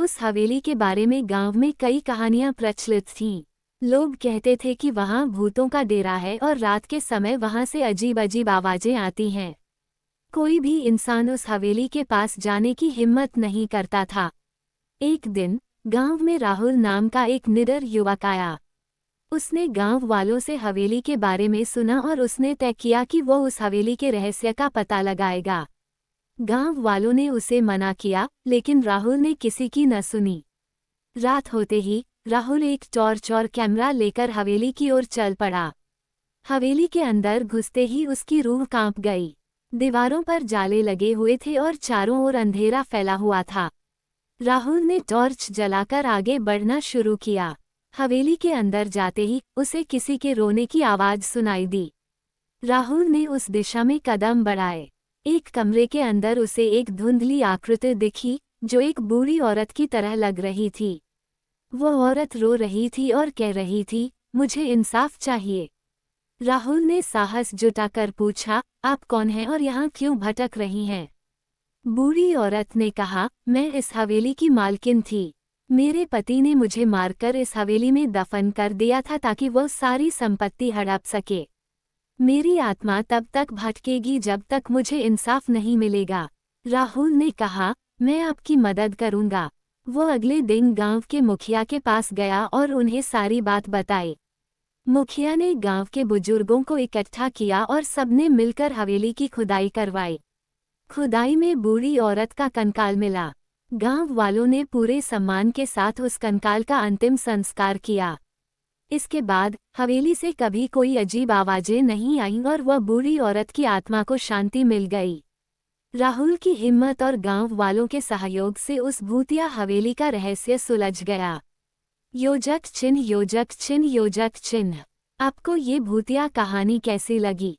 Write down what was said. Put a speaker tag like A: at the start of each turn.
A: उस हवेली के बारे में गांव में कई कहानियां प्रचलित थीं। लोग कहते थे कि वहां भूतों का डेरा है और रात के समय वहां से अजीब अजीब आवाजें आती हैं। कोई भी इंसान उस हवेली के पास जाने की हिम्मत नहीं करता था। एक दिन गांव में राहुल नाम का एक निडर युवक आया। उसने गांव वालों से हवेली के बारे में सुना और उसने तय किया कि वो उस हवेली के रहस्य का पता लगाएगा। गांव वालों ने उसे मना किया, लेकिन राहुल ने किसी की न सुनी। रात होते ही राहुल एक टॉर्च और कैमरा लेकर हवेली की ओर चल पड़ा। हवेली के अंदर घुसते ही उसकी रूह कांप गई। दीवारों पर जाले लगे हुए थे और चारों ओर अंधेरा फैला हुआ था। राहुल ने टॉर्च जलाकर आगे बढ़ना शुरू किया। हवेली के अंदर जाते ही उसे किसी के रोने की आवाज सुनाई दी। राहुल ने उस दिशा में कदम बढ़ाए। एक कमरे के अंदर उसे एक धुंधली आकृति दिखी, जो एक बूढ़ी औरत की तरह लग रही थी। वो औरत रो रही थी और कह रही थी, मुझे इंसाफ चाहिए। राहुल ने साहस जुटाकर पूछा, आप कौन हैं और यहाँ क्यों भटक रही हैं? बूढ़ी औरत ने कहा, मैं इस हवेली की मालकिन थी। मेरे पति ने मुझे मारकर इस हवेली में दफन कर दिया था ताकि वो सारी संपत्ति हड़प सके। मेरी आत्मा तब तक भटकेगी जब तक मुझे इंसाफ नहीं मिलेगा। राहुल ने कहा, मैं आपकी मदद करूंगा। वो अगले दिन गांव के मुखिया के पास गया और उन्हें सारी बात बताई। मुखिया ने गांव के बुजुर्गों को इकट्ठा किया और सबने मिलकर हवेली की खुदाई करवाई। खुदाई में बूढ़ी औरत का कंकाल मिला। गांव वालों ने पूरे सम्मान के साथ उस कंकाल का अंतिम संस्कार किया। इसके बाद हवेली से कभी कोई अजीब आवाजें नहीं आईं और वह बूढ़ी औरत की आत्मा को शांति मिल गई। राहुल की हिम्मत और गांव वालों के सहयोग से उस भूतिया हवेली का रहस्य सुलझ गया। योजक चिन्ह, योजक चिन्ह, योजक चिन्ह। आपको ये भूतिया कहानी कैसी लगी?